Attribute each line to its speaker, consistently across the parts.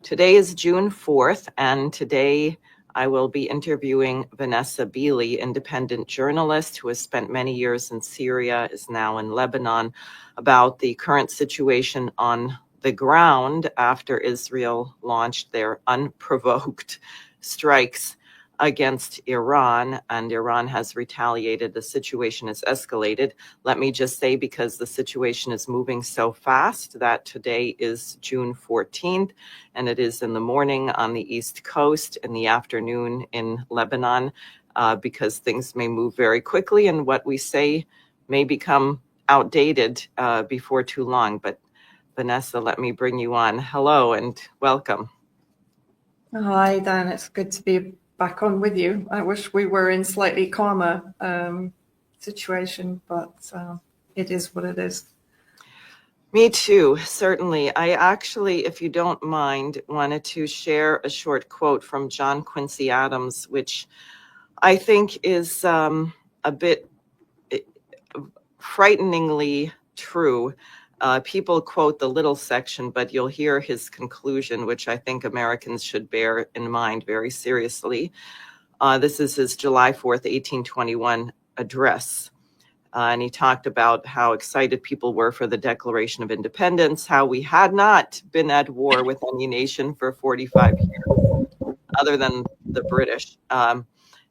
Speaker 1: Today is June 4th, and today I will be interviewing Vanessa Beeley, independent journalist who has spent many years in Syria, is now in Lebanon, about the current situation on the ground after Israel launched their unprovoked strikes against Iran, and Iran has retaliated. The situation has escalated. Let me just say, because the situation is moving so fast, that today is June 14th, and it is in the morning on the East Coast, in the afternoon in Lebanon, because things may move very quickly, and what we say may become outdated before too long. But Vanessa, let me bring you on. Hello and welcome.
Speaker 2: Hi, Dan. It's good to be back on with you. I wish we were in slightly calmer situation, but it is what it is.
Speaker 1: Me too, certainly. I actually, if you don't mind, wanted to share a short quote from John Quincy Adams, which I think is a bit frighteningly true. People quote the little section, but you'll hear his conclusion, which I think Americans should bear in mind very seriously. This is his July 4th, 1821 address. And he talked about how excited people were for the Declaration of Independence, how we had not been at war with any nation for 45 years, other than the British.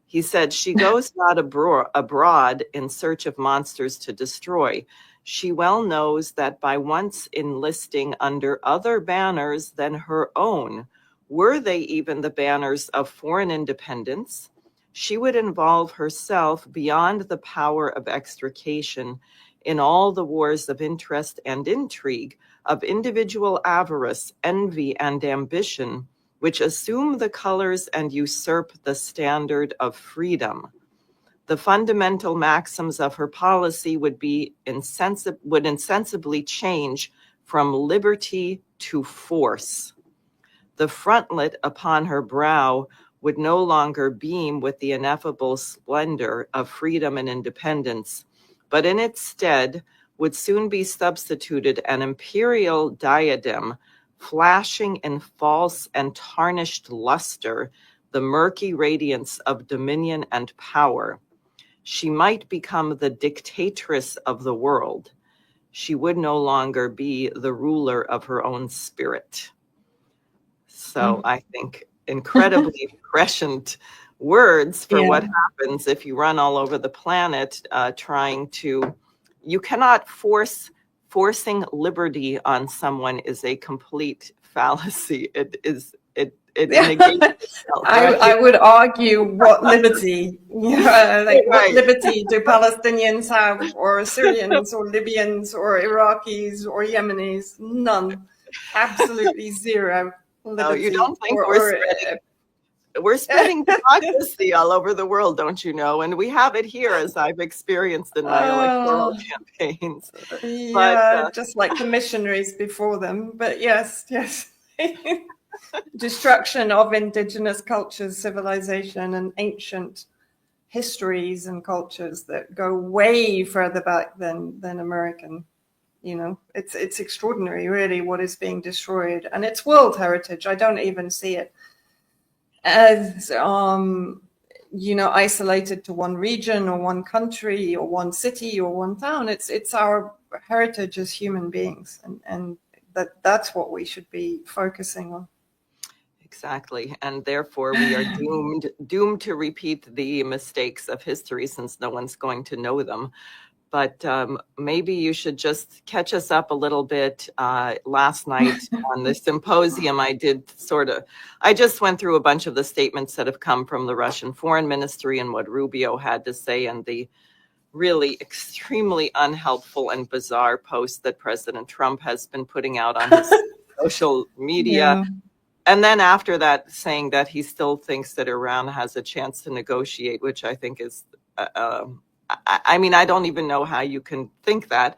Speaker 1: He said, "She goes not abroad in search of monsters to destroy. She well knows that by once enlisting under other banners than her own, were they even the banners of foreign independence, she would involve herself beyond the power of extrication in all the wars of interest and intrigue, of individual avarice, envy, and ambition, which assume the colors and usurp the standard of freedom. The fundamental maxims of her policy would insensibly change from liberty to force. The frontlet upon her brow would no longer beam with the ineffable splendor of freedom and independence, but in its stead would soon be substituted an imperial diadem, flashing in false and tarnished luster the murky radiance of dominion and power. She might become the dictatress of the world. She would no longer be the ruler of her own spirit." So I think incredibly prescient words for what happens if you run all over the planet you cannot forcing liberty on someone is a complete fallacy. It negates itself.
Speaker 2: I would argue, what liberty? What liberty do Palestinians have, or Syrians, or Libyans, or Iraqis, or Yemenis? None. Absolutely zero liberty.
Speaker 1: No, you don't think we're spreading democracy all over the world, don't you know? And we have it here, as I've experienced in my electoral campaigns.
Speaker 2: Yeah, just like the missionaries before them. But yes. Destruction of indigenous cultures, civilization, and ancient histories and cultures that go way further back than American. You know, it's extraordinary, really, what is being destroyed, and it's world heritage. I don't even see it as isolated to one region or one country or one city or one town. It's our heritage as human beings, and that's what we should be focusing on.
Speaker 1: Exactly. And therefore we are doomed to repeat the mistakes of history, since no one's going to know them. But maybe you should just catch us up a little bit. Last night on the symposium, I just went through a bunch of the statements that have come from the Russian Foreign Ministry and what Rubio had to say, and the really extremely unhelpful and bizarre posts that President Trump has been putting out on his social media.
Speaker 2: Yeah.
Speaker 1: And then after that, saying that he still thinks that Iran has a chance to negotiate, which I think is, I don't even know how you can think that.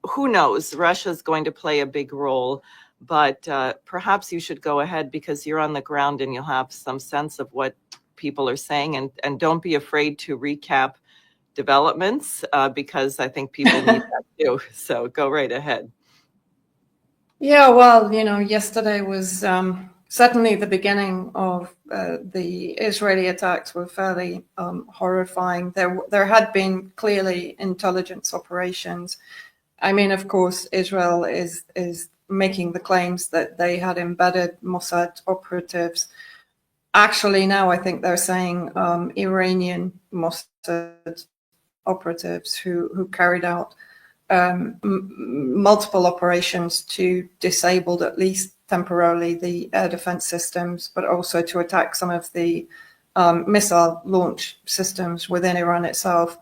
Speaker 1: Who knows? Russia's going to play a big role, but perhaps you should go ahead, because you're on the ground and you'll have some sense of what people are saying, and don't be afraid to recap developments, because I think people need that too. So go right ahead.
Speaker 2: Yeah, well, yesterday was certainly the beginning of the Israeli attacks were fairly horrifying. There had been clearly intelligence operations. I mean, of course, Israel is making the claims that they had embedded Mossad operatives. Actually, now I think they're saying Iranian Mossad operatives who carried out multiple operations to disable, at least temporarily, the air defense systems, but also to attack some of the missile launch systems within Iran itself.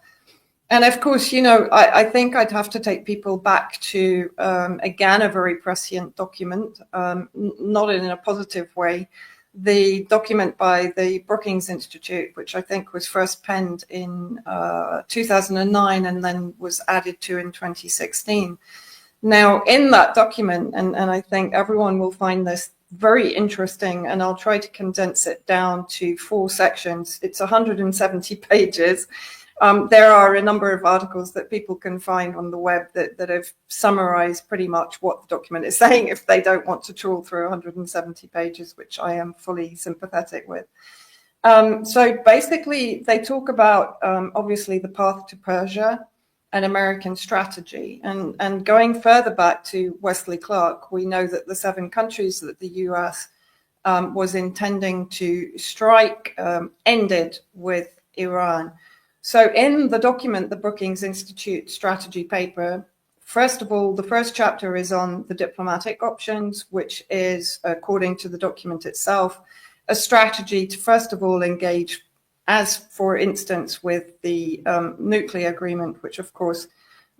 Speaker 2: And of course, you know, I think I'd have to take people back to, again, a very prescient document, not in a positive way, the document by the Brookings Institute, which I think was first penned in 2009 and then was added to in 2016. Now, in that document, and I think everyone will find this very interesting, and I'll try to condense it down to 4 sections. It's 170 pages. There are a number of articles that people can find on the web that have summarized pretty much what the document is saying if they don't want to trawl through 170 pages, which I am fully sympathetic with. So basically, they talk about, obviously, the path to Persia, an American strategy. And going further back to Wesley Clark, we know that the 7 countries that the US was intending to strike ended with Iran. So in the document, the Brookings Institute strategy paper, first of all, the first chapter is on the diplomatic options, which is, according to the document itself, a strategy to, first of all, engage, as for instance, with the nuclear agreement, which of course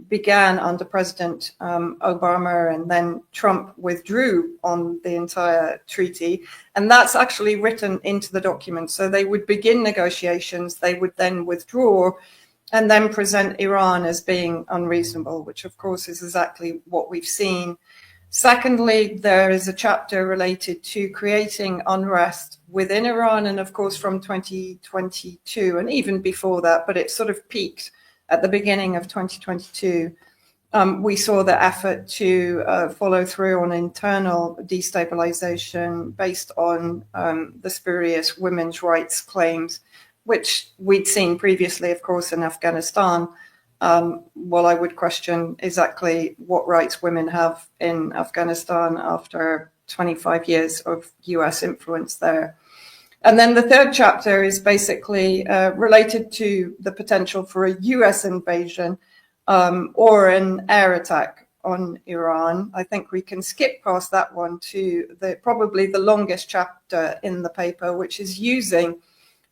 Speaker 2: began under President Obama, and then Trump withdrew on the entire treaty. And that's actually written into the document. So they would begin negotiations, they would then withdraw, and then present Iran as being unreasonable, which of course is exactly what we've seen. Secondly, there is a chapter related to creating unrest within Iran, and of course from 2022, and even before that, but it sort of peaked at the beginning of 2022, we saw the effort to follow through on internal destabilization based on the spurious women's rights claims, which we'd seen previously, of course, in Afghanistan. Well, I would question exactly what rights women have in Afghanistan after 25 years of US influence there. And then the third chapter is basically related to the potential for a US invasion or an air attack on Iran. I think we can skip past that one to probably the longest chapter in the paper, which is using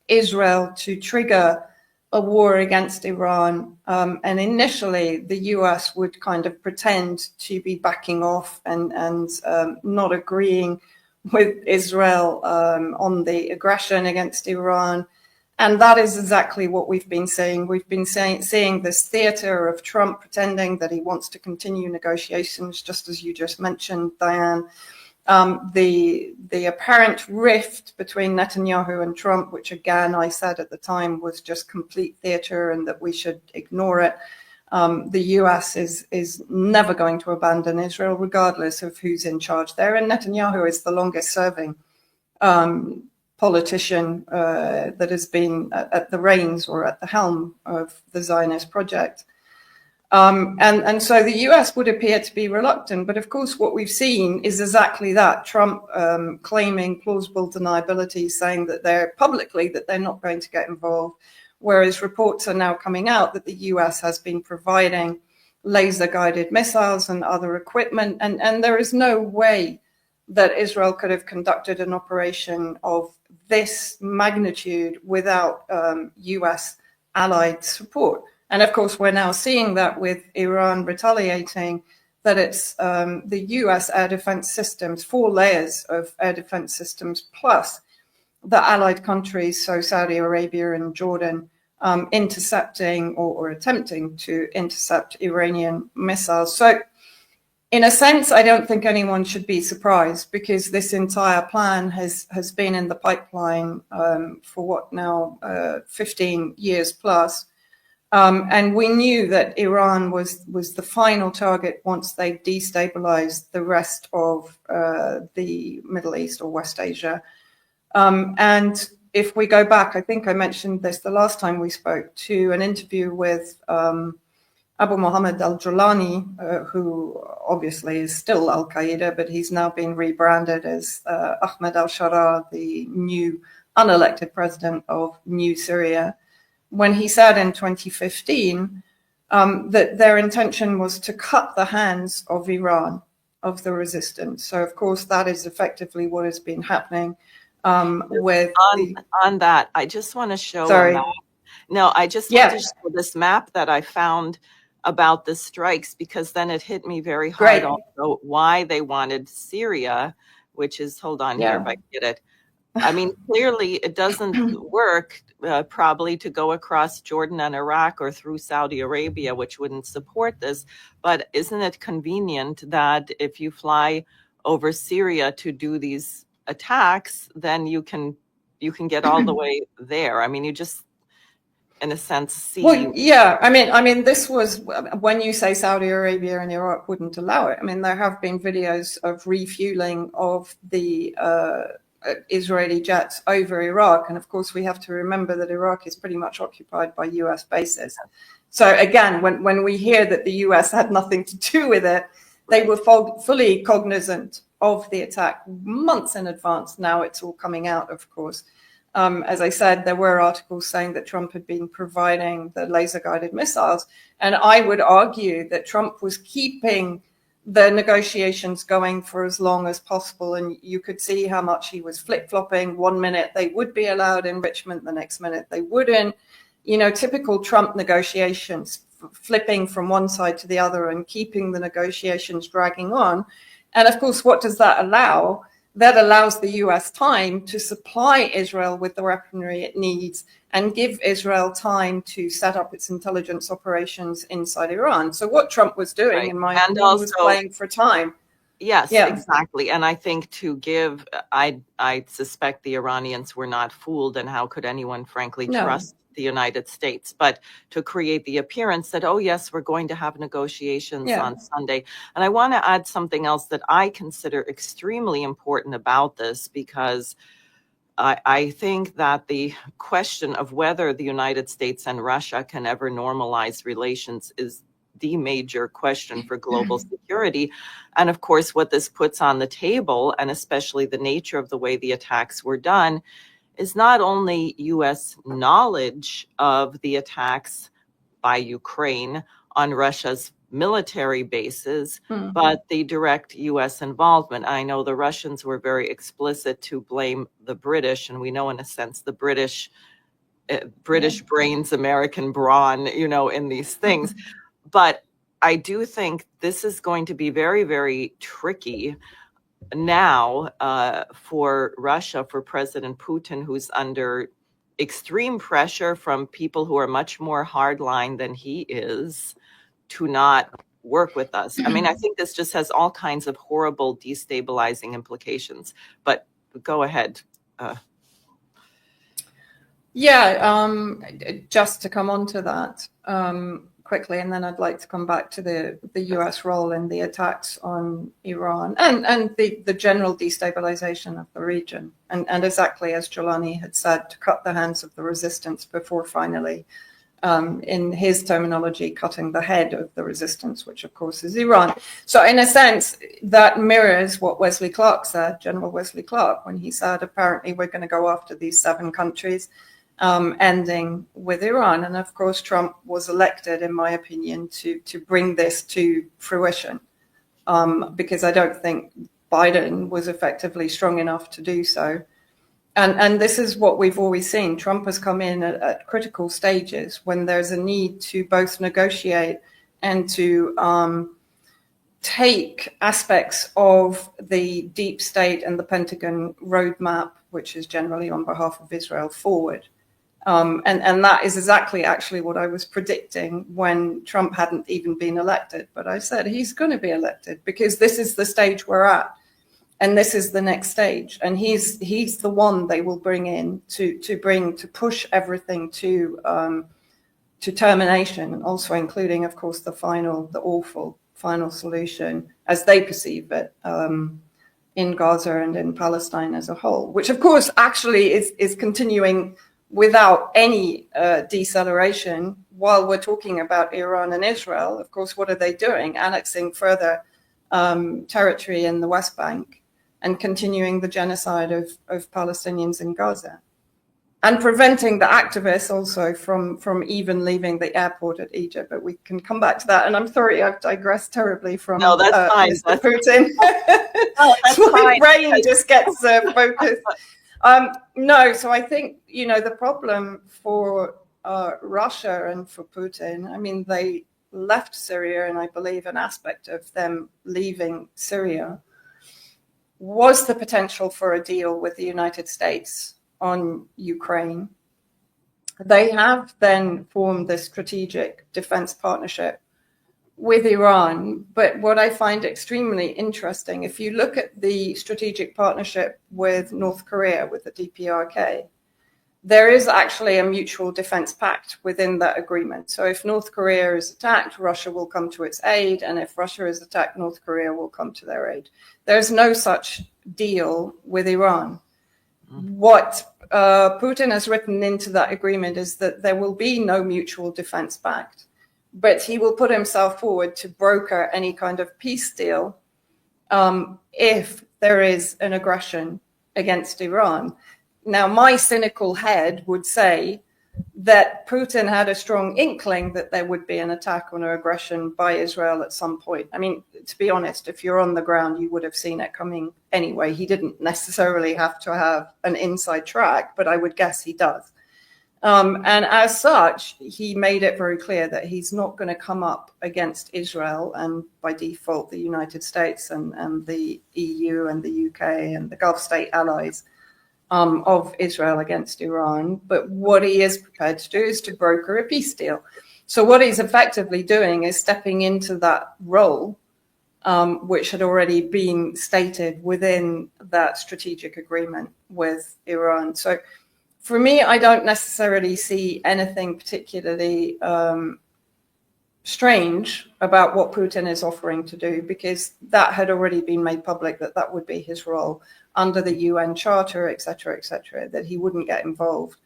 Speaker 2: Israel to trigger a war against Iran. And initially, the US would kind of pretend to be backing off and not agreeing with Israel on the aggression against Iran. And that is exactly what we've been seeing. We've been seeing this theater of Trump pretending that he wants to continue negotiations, just as you just mentioned, Diane. The apparent rift between Netanyahu and Trump, which again I said at the time was just complete theater and that we should ignore it. The US is never going to abandon Israel, regardless of who's in charge there. And Netanyahu is the longest serving politician that has been at the reins or at the helm of the Zionist project. And so the US would appear to be reluctant. But of course, what we've seen is exactly that. Trump claiming plausible deniability, saying that they're publicly that they're not going to get involved. Whereas reports are now coming out that the US has been providing laser-guided missiles and other equipment. And there is no way that Israel could have conducted an operation of this magnitude without US allied support. And of course, we're now seeing that with Iran retaliating, that it's the US air defense systems, 4 layers of air defense systems, plus the allied countries, so Saudi Arabia and Jordan, intercepting or attempting to intercept Iranian missiles. So in a sense, I don't think anyone should be surprised, because this entire plan has been in the pipeline for what now, 15 years plus. And we knew that Iran was the final target once they destabilized the rest of the Middle East or West Asia. And if we go back, I think I mentioned this the last time we spoke, to an interview with Abu Mohammed al-Julani, who obviously is still Al-Qaeda, but he's now been rebranded as Ahmed al-Sharaa, the new unelected president of New Syria, when he said in 2015 that their intention was to cut the hands of Iran, of the resistance. So, of course, that is effectively what has been happening with
Speaker 1: on that. I just want to show
Speaker 2: sorry.
Speaker 1: a map. No, I just want to show this map that I found about the strikes, because then it hit me very hard also why they wanted Syria, which is, hold on here if I get it. I mean, clearly it doesn't work probably to go across Jordan and Iraq or through Saudi Arabia, which wouldn't support this. But isn't it convenient that if you fly over Syria to do these attacks, then you can get all the way there? I mean, you just, in a sense, see.
Speaker 2: Well, yeah. I mean, this was when you say Saudi Arabia and Iraq wouldn't allow it. I mean, there have been videos of refueling of the Israeli jets over Iraq. And of course, we have to remember that Iraq is pretty much occupied by US bases. So again, when we hear that the US had nothing to do with it, they were fully cognizant of the attack months in advance. Now it's all coming out, of course. As I said, there were articles saying that Trump had been providing the laser-guided missiles. And I would argue that Trump was keeping the negotiations going for as long as possible. And you could see how much he was flip-flopping. 1 minute they would be allowed enrichment, the next minute they wouldn't. You know, typical Trump negotiations, flipping from one side to the other and keeping the negotiations dragging on. And of course, what does that allow? That allows the US time to supply Israel with the weaponry it needs and give Israel time to set up its intelligence operations inside Iran. So what Trump was doing, in my opinion, was playing for time.
Speaker 1: Yes, exactly. And I think I suspect the Iranians were not fooled, and how could anyone frankly trust the United States, but to create the appearance that, oh yes, we're going to have negotiations on Sunday. And I want to add something else that I consider extremely important about this, because I think that the question of whether the United States and Russia can ever normalize relations is the major question for global security. And of course, what this puts on the table, and especially the nature of the way the attacks were done, is not only U.S. knowledge of the attacks by Ukraine on Russia's military bases, but the direct U.S. involvement. I know the Russians were very explicit to blame the British, and we know in a sense the British brains, American brawn, you know, in these things. But I do think this is going to be very, very tricky now for Russia, for President Putin, who's under extreme pressure from people who are much more hardline than he is, to not work with us. I mean, I think this just has all kinds of horrible destabilizing implications. But go ahead.
Speaker 2: Just to come on to that quickly, and then I'd like to come back to the US role in the attacks on Iran and the general destabilization of the region. And exactly as Julani had said, to cut the hands of the resistance before finally, in his terminology, cutting the head of the resistance, which of course is Iran. So in a sense, that mirrors what Wesley Clark said, General Wesley Clark, when he said, apparently we're going to go after these 7 countries, ending with Iran. And of course, Trump was elected, in my opinion, to bring this to fruition, because I don't think Biden was effectively strong enough to do so. And this is what we've always seen. Trump has come in at critical stages when there's a need to both negotiate and to take aspects of the deep state and the Pentagon roadmap, which is generally on behalf of Israel, forward. And that is exactly actually what I was predicting when Trump hadn't even been elected. But I said he's going to be elected because this is the stage we're at. And this is the next stage. And he's the one they will bring in to push everything to termination, also including, of course, the awful final solution as they perceive it, in Gaza and in Palestine as a whole, which of course actually is continuing without any deceleration while we're talking about Iran and Israel. Of course, what are they doing? Annexing further territory in the West Bank and continuing the genocide of Palestinians in Gaza. And preventing the activists also from even leaving the airport at Egypt. But we can come back to that. And I'm sorry, I've digressed terribly from
Speaker 1: no, that's fine.
Speaker 2: Mr. Putin.
Speaker 1: No, that's
Speaker 2: my
Speaker 1: fine.
Speaker 2: brain just gets focused. No, so I think, the problem for Russia and for Putin, I mean, they left Syria, and I believe an aspect of them leaving Syria was the potential for a deal with the United States on Ukraine. They have then formed this strategic defense partnership with Iran. But what I find extremely interesting, if you look at the strategic partnership with North Korea, with the DPRK, there is actually a mutual defense pact within that agreement. So if North Korea is attacked, Russia will come to its aid. And if Russia is attacked, North Korea will come to their aid. There's no such deal with Iran. What Putin has written into that agreement is that there will be no mutual defense pact, but he will put himself forward to broker any kind of peace deal if there is an aggression against Iran. Now, my cynical head would say that Putin had a strong inkling that there would be an attack or an aggression by Israel at some point. I mean, to be honest, if you're on the ground, you would have seen it coming anyway. He didn't necessarily have to have an inside track, but I would guess he does. And as such, he made it very clear that he's not going to come up against Israel and by default the United States and the EU and the UK and the Gulf state allies of Israel against Iran. But what he is prepared to do is to broker a peace deal. So what he's effectively doing is stepping into that role, which had already been stated within that strategic agreement with Iran. So for me, I don't necessarily see anything particularly strange about what Putin is offering to do, because that had already been made public that would be his role under the UN Charter, et cetera, that he wouldn't get involved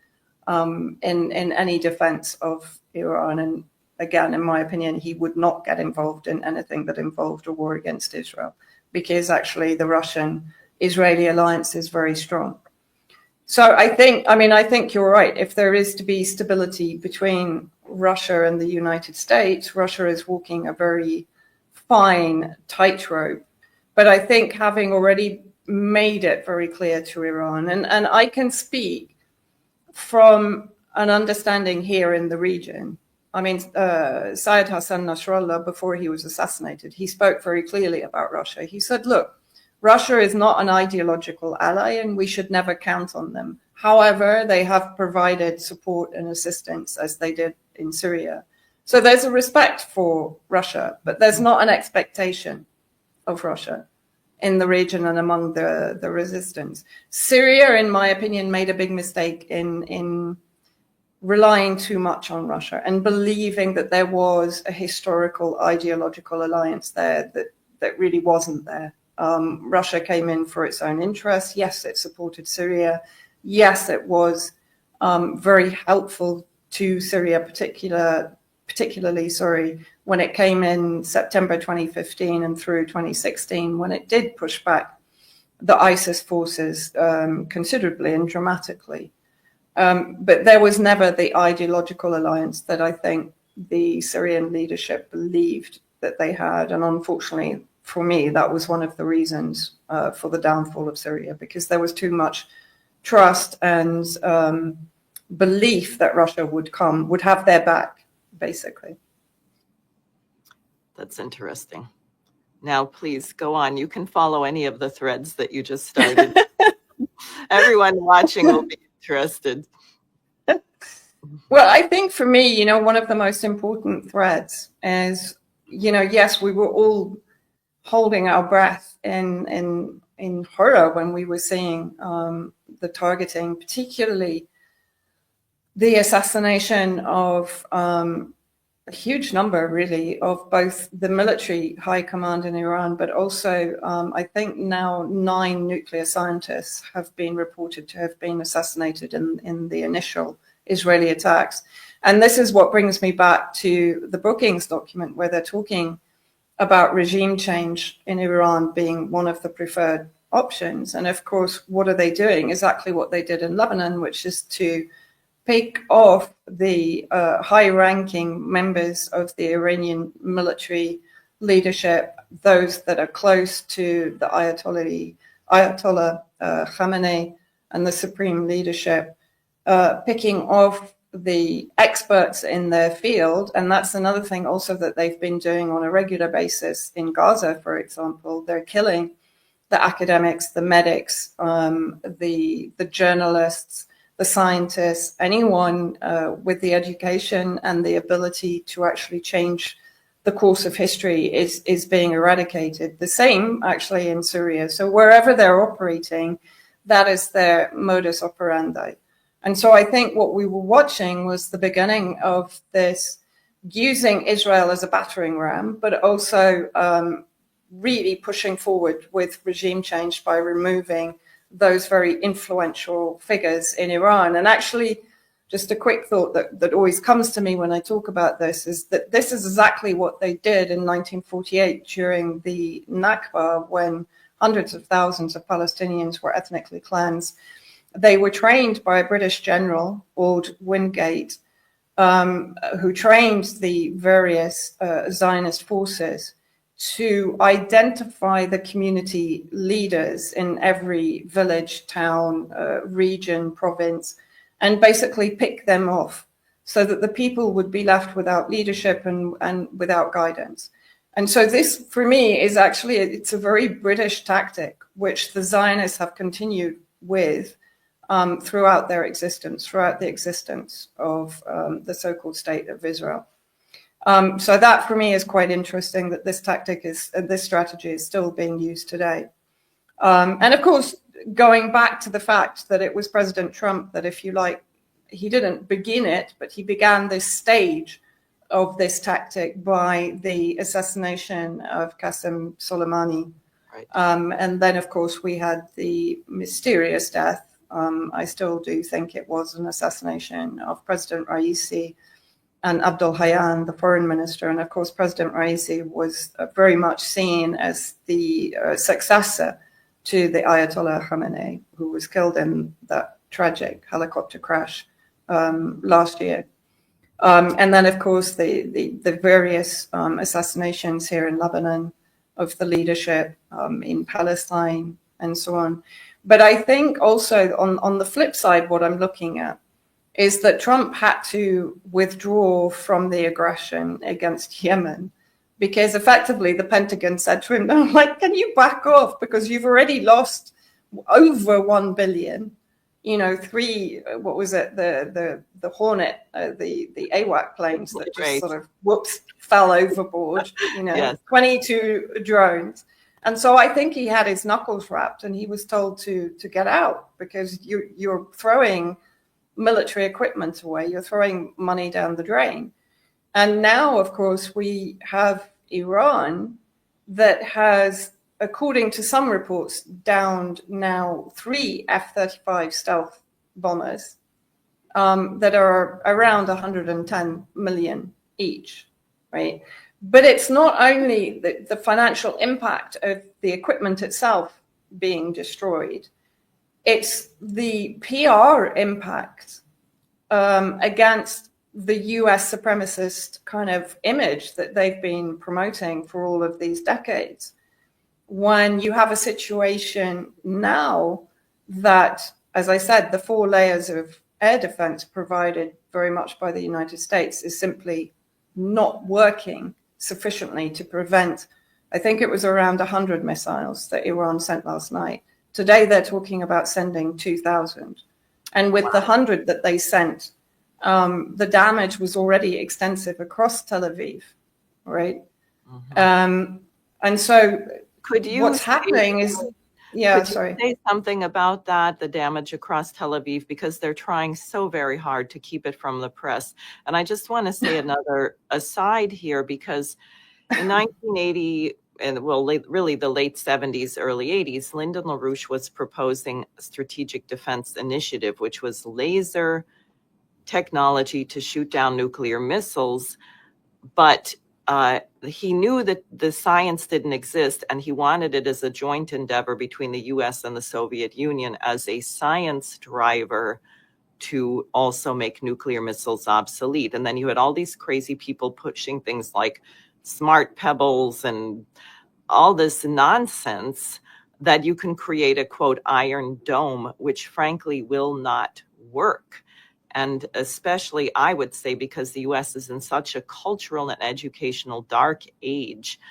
Speaker 2: in any defense of Iran. And again, in my opinion, he would not get involved in anything that involved a war against Israel, because actually the Russian-Israeli alliance is very strong. So I think you're right. If there is to be stability between Russia and the United States, Russia is walking a very fine tightrope. But I think having already made it very clear to Iran, and I can speak from an understanding here in the region. I mean, Syed Hassan Nasrallah, before he was assassinated, he spoke very clearly about Russia. He said, look, Russia is not an ideological ally and we should never count on them. However, they have provided support and assistance as they did in Syria. So there's a respect for Russia, but there's not an expectation of Russia in the region and among the resistance. Syria, in my opinion, made a big mistake in relying too much on Russia and believing that there was a historical ideological alliance there that really wasn't there. Russia came in for its own interests. Yes, it supported Syria. Yes, it was very helpful to Syria, particularly, when it came in September 2015 and through 2016, when it did push back the ISIS forces considerably and dramatically. But there was never the ideological alliance that I think the Syrian leadership believed that they had. And unfortunately, for me, that was one of the reasons for the downfall of Syria, because there was too much trust and belief that Russia would have their back, basically.
Speaker 1: That's interesting. Now, please go on. You can follow any of the threads that you just started. Everyone watching will be interested.
Speaker 2: Well, I think for me, one of the most important threads is, yes, we were all holding our breath in horror when we were seeing the targeting, particularly the assassination of a huge number, really, of both the military high command in Iran, but also I think now 9 nuclear scientists have been reported to have been assassinated in the initial Israeli attacks. And this is what brings me back to the Brookings document, where they're talking about regime change in Iran being one of the preferred options. And of course, what are they doing? Exactly what they did in Lebanon, which is to pick off the high-ranking members of the Iranian military leadership, those that are close to the Ayatollah Khamenei and the supreme leadership, picking off the experts in their field. And that's another thing also that they've been doing on a regular basis in Gaza, for example. They're killing the academics, the medics, the journalists, the scientists, anyone with the education and the ability to actually change the course of history is being eradicated. The same actually in Syria. So wherever they're operating, that is their modus operandi. And so I think what we were watching was the beginning of this, using Israel as a battering ram, but also really pushing forward with regime change by removing those very influential figures in Iran. And actually, just a quick thought that always comes to me when I talk about this is that this is exactly what they did in 1948 during the Nakba, when hundreds of thousands of Palestinians were ethnically cleansed. They were trained by a British general, Lord Wingate, who trained the various Zionist forces to identify the community leaders in every village, town, region, province, and basically pick them off so that the people would be left without leadership and without guidance. And so this, for me, is actually, it's a very British tactic, which the Zionists have continued with throughout their existence, throughout the existence of the so-called state of Israel. So that for me is quite interesting, that this this strategy is still being used today. And of course, going back to the fact that it was President Trump that, if you like, he didn't begin it, but he began this stage of this tactic by the assassination of Qasem Soleimani.
Speaker 1: Right.
Speaker 2: And then, of course, we had the mysterious death. I still do think it was an assassination of President Raisi and Abdul Hayyan, the foreign minister. And of course, President Raisi was very much seen as the successor to the Ayatollah Khamenei, who was killed in that tragic helicopter crash last year. And then, of course, the various assassinations here in Lebanon of the leadership, in Palestine, and so on. But I think also on the flip side, what I'm looking at is that Trump had to withdraw from the aggression against Yemen, because effectively the Pentagon said to him, "No, like, can you back off? Because you've already lost over 1 billion. You know, what was it? The Hornet, the AWAC planes that just sort of fell overboard. You know, yes. 22 drones." And so I think he had his knuckles wrapped, and he was told to get out, because you're throwing military equipment away, you're throwing money down the drain. And now, of course, we have Iran that has, according to some reports, downed now 3 F-35 stealth bombers that are around 110 million each, right? But it's not only the financial impact of the equipment itself being destroyed, it's the PR impact against the U.S. supremacist kind of image that they've been promoting for all of these decades. When you have a situation now that, as I said, the 4 layers of air defense provided very much by the United States is simply not working sufficiently to prevent, I think it was around 100 missiles that Iran sent last night. Today, they're talking about sending 2,000. And with the 100 that they sent, the damage was already extensive across Tel Aviv, right? Mm-hmm. And so what's happening is, Yeah,
Speaker 1: Could you
Speaker 2: sorry.
Speaker 1: say something about that, the damage across Tel Aviv, because they're trying so very hard to keep it from the press. And I just want to say another aside here, because in 1980, and well, really the late 70s, early 80s, Lyndon LaRouche was proposing a strategic defense initiative, which was laser technology to shoot down nuclear missiles. But he knew that the science didn't exist, and he wanted it as a joint endeavor between the U.S. and the Soviet Union as a science driver to also make nuclear missiles obsolete. And then you had all these crazy people pushing things like smart pebbles and all this nonsense that you can create a, quote, iron dome, which frankly will not work. And especially, I would say, because the US is in such a cultural and educational dark age,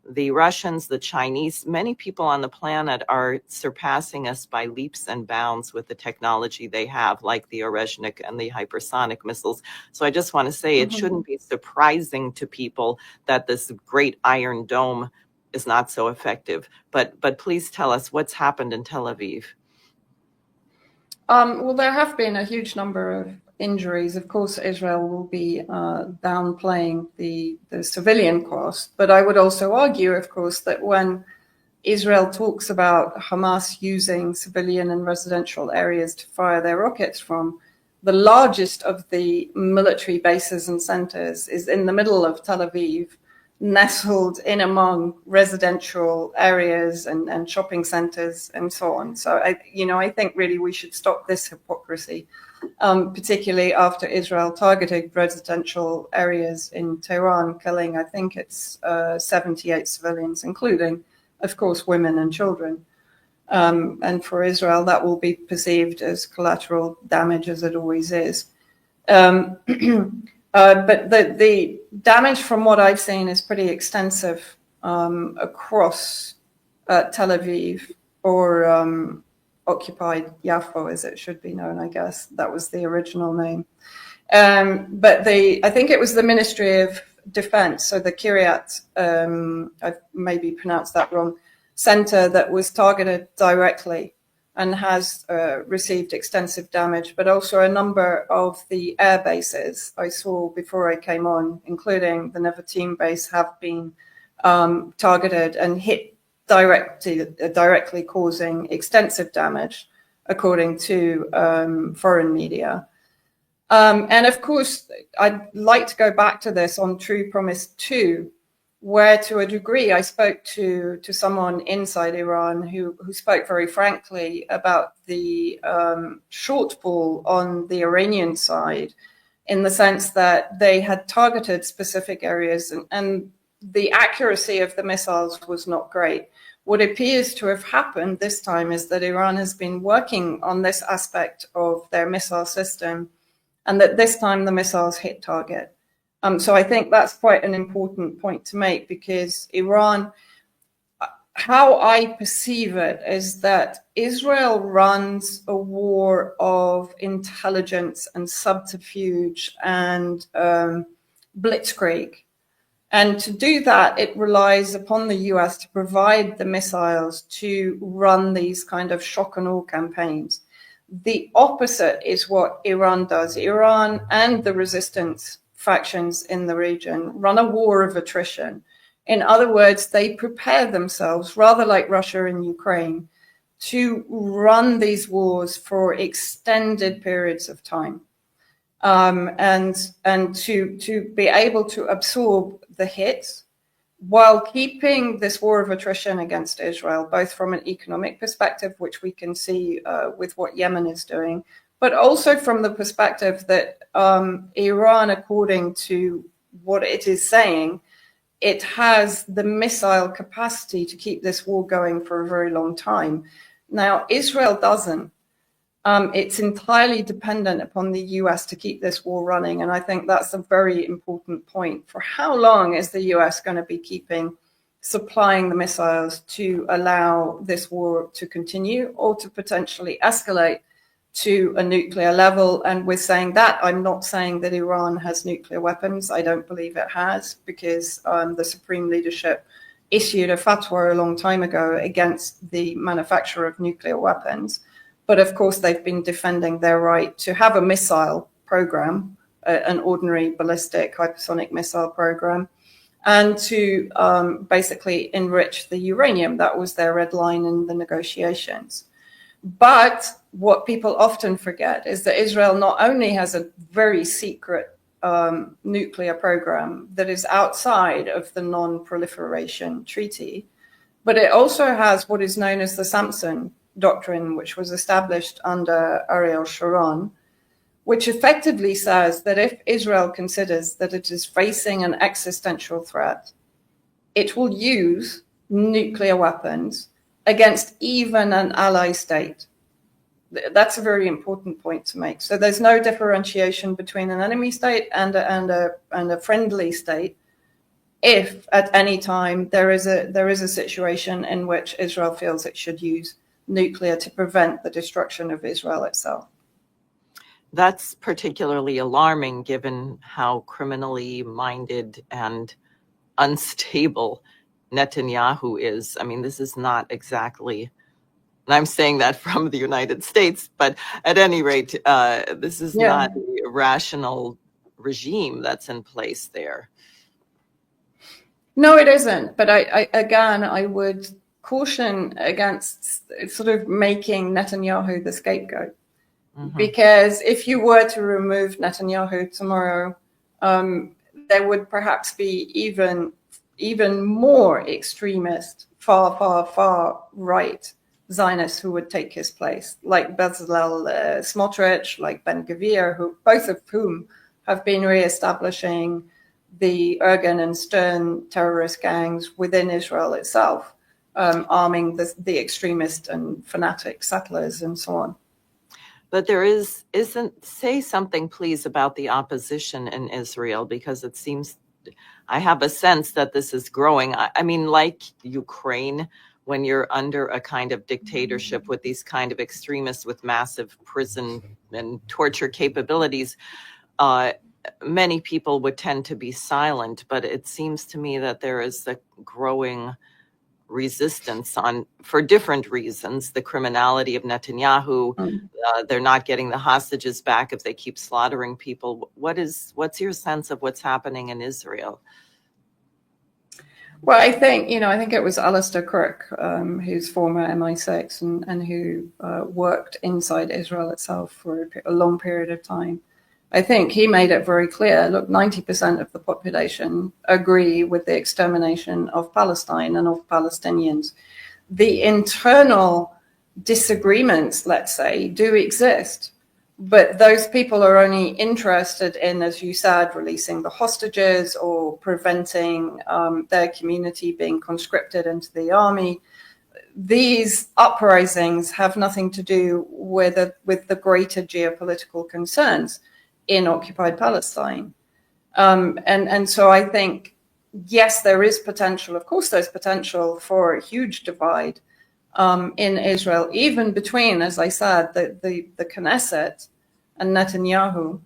Speaker 1: the Russians, the Chinese, many people on the planet are surpassing us by leaps and bounds with the technology they have, like the Orezhnik and the hypersonic missiles. So I just want to say it shouldn't be surprising to people that this great iron dome is not so effective. But please tell us what's happened in Tel Aviv.
Speaker 2: Well, there have been a huge number of injuries. Of course, Israel will be downplaying the civilian cost. But I would also argue, of course, that when Israel talks about Hamas using civilian and residential areas to fire their rockets from, the largest of the military bases and centers is in the middle of Tel Aviv, nestled in among residential areas and shopping centers and so on. So I think really we should stop this hypocrisy, particularly after Israel targeted residential areas in Tehran, killing, I think it's 78 civilians, including, of course, women and children. And for Israel, that will be perceived as collateral damage, as it always is. But the damage, from what I've seen, is pretty extensive across Tel Aviv, or occupied Yaffo, as it should be known, I guess. That was the original name. But I think it was the Ministry of Defense, so the Kiryat, I've maybe pronounced that wrong, center that was targeted directly and has received extensive damage, but also a number of the air bases I saw before I came on, including the Nevatim base, have been targeted and hit directly, causing extensive damage, according to foreign media. And of course, I'd like to go back to this on True Promise 2, where to a degree I spoke to someone inside Iran who spoke very frankly about the shortfall on the Iranian side, in the sense that they had targeted specific areas and the accuracy of the missiles was not great. What appears to have happened this time is that Iran has been working on this aspect of their missile system, and that this time the missiles hit target. So I think that's quite an important point to make, because Iran, how I perceive it is that Israel runs a war of intelligence and subterfuge and blitzkrieg. And to do that, it relies upon the US to provide the missiles to run these kind of shock and awe campaigns. The opposite is what Iran does. Iran and the resistance factions in the region run a war of attrition. In other words, they prepare themselves, rather like Russia and Ukraine, to run these wars for extended periods of time, and to be able to absorb the hits while keeping this war of attrition against Israel, both from an economic perspective, which we can see with what Yemen is doing, but also from the perspective that Iran, according to what it is saying, it has the missile capacity to keep this war going for a very long time. Now, Israel doesn't. It's entirely dependent upon the US to keep this war running. And I think that's a very important point. For how long is the US going to be supplying the missiles to allow this war to continue, or to potentially escalate to a nuclear level? And with saying that, I'm not saying that Iran has nuclear weapons. I don't believe it has, because the supreme leadership issued a fatwa a long time ago against the manufacture of nuclear weapons. But of course, they've been defending their right to have a missile program, an ordinary ballistic hypersonic missile program, and to basically enrich the uranium. That was their red line in the negotiations. But what people often forget is that Israel not only has a very secret nuclear program that is outside of the non-proliferation treaty, but it also has what is known as the Samson Doctrine, which was established under Ariel Sharon, which effectively says that if Israel considers that it is facing an existential threat, it will use nuclear weapons against even an ally state. That's a very important point to make. So there's no differentiation between an enemy state and a friendly state. If at any time there is a situation in which Israel feels it should use nuclear to prevent the destruction of Israel itself.
Speaker 1: That's particularly alarming given how criminally minded and unstable Netanyahu is. I mean, this is not exactly, and I'm saying that from the United States, but at any rate, this is not a rational regime that's in place there.
Speaker 2: No, it isn't. But I would caution against sort of making Netanyahu the scapegoat. Mm-hmm. Because if you were to remove Netanyahu tomorrow, there would perhaps be even more extremist, far right Zionists who would take his place, like Bezalel Smotrich, like Ben Gvir, both of whom have been reestablishing the Ergen and Stern terrorist gangs within Israel itself, arming the extremist and fanatic settlers and so on.
Speaker 1: But there isn't, say something please about the opposition in Israel, because it seems, I have a sense that this is growing. I mean, like Ukraine, when you're under a kind of dictatorship with these kind of extremists with massive prison and torture capabilities, many people would tend to be silent. But it seems to me that there is a growing resistance for different reasons. The criminality of Netanyahu, they're not getting the hostages back if they keep slaughtering people. What's your sense of what's happening in Israel?
Speaker 2: Well, I think it was Alistair Crook, who's former MI6 and who worked inside Israel itself for a long period of time. I think he made it very clear, look, 90% of the population agree with the extermination of Palestine and of Palestinians. The internal disagreements, let's say, do exist, but those people are only interested in, as you said, releasing the hostages or preventing their community being conscripted into the army. These uprisings have nothing to do with the greater geopolitical concerns in occupied Palestine. And so I think, yes, there is potential. Of course, there's potential for a huge divide in Israel, even between, as I said, the Knesset and Netanyahu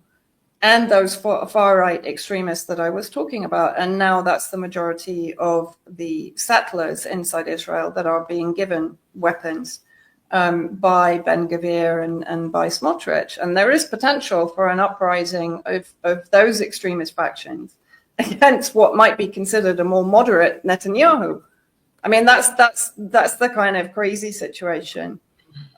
Speaker 2: and those far-right extremists that I was talking about. And now that's the majority of the settlers inside Israel that are being given weapons by Ben Gvir and by Smotrich. And there is potential for an uprising of those extremist factions against what might be considered a more moderate Netanyahu. I mean, that's the kind of crazy situation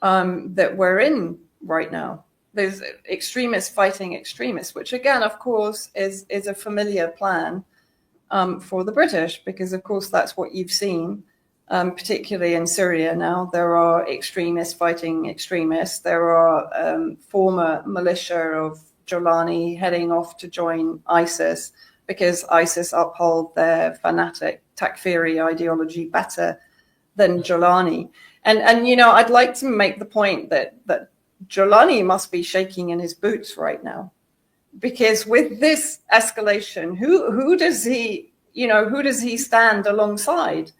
Speaker 2: that we're in right now. There's extremists fighting extremists, which again, of course, is a familiar plan for the British, because of course that's what you've seen. Particularly in Syria now, there are extremists fighting extremists. There are former militia of Jolani heading off to join ISIS because ISIS uphold their fanatic Takfiri ideology better than Jolani. And I'd like to make the point that Jolani must be shaking in his boots right now, because with this escalation, who does he stand alongside?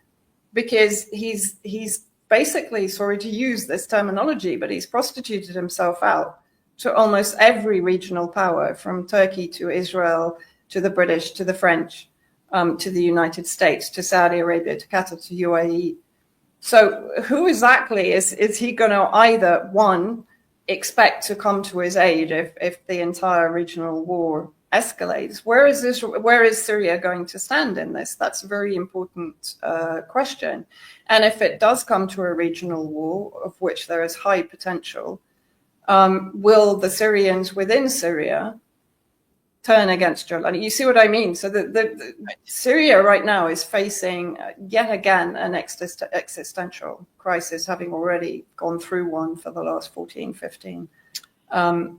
Speaker 2: Because he's basically, sorry to use this terminology, but he's prostituted himself out to almost every regional power, from Turkey to Israel to the British to the French. to the United States, to Saudi Arabia, to Qatar, to UAE. So who exactly is he going to either, one, expect to come to his aid if the entire regional war escalates? Where is Syria going to stand in this? That's a very important question. And if it does come to a regional war, of which there is high potential, will the Syrians within Syria turn against Jordan? You see what I mean? So the Syria right now is facing yet again an existential crisis, having already gone through one for the last 14, 15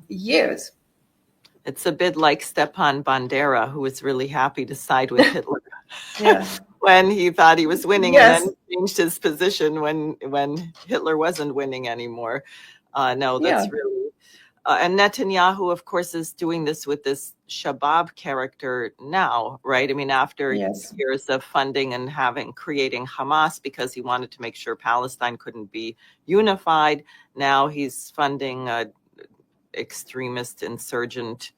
Speaker 2: years.
Speaker 1: It's a bit like Stepan Bandera, who was really happy to side with Hitler when he thought he was winning, and then changed his position when Hitler wasn't winning anymore. Really... and Netanyahu, of course, is doing this with this Shabab character now, right? I mean, after years of funding and creating Hamas because he wanted to make sure Palestine couldn't be unified, now he's funding extremist, insurgent,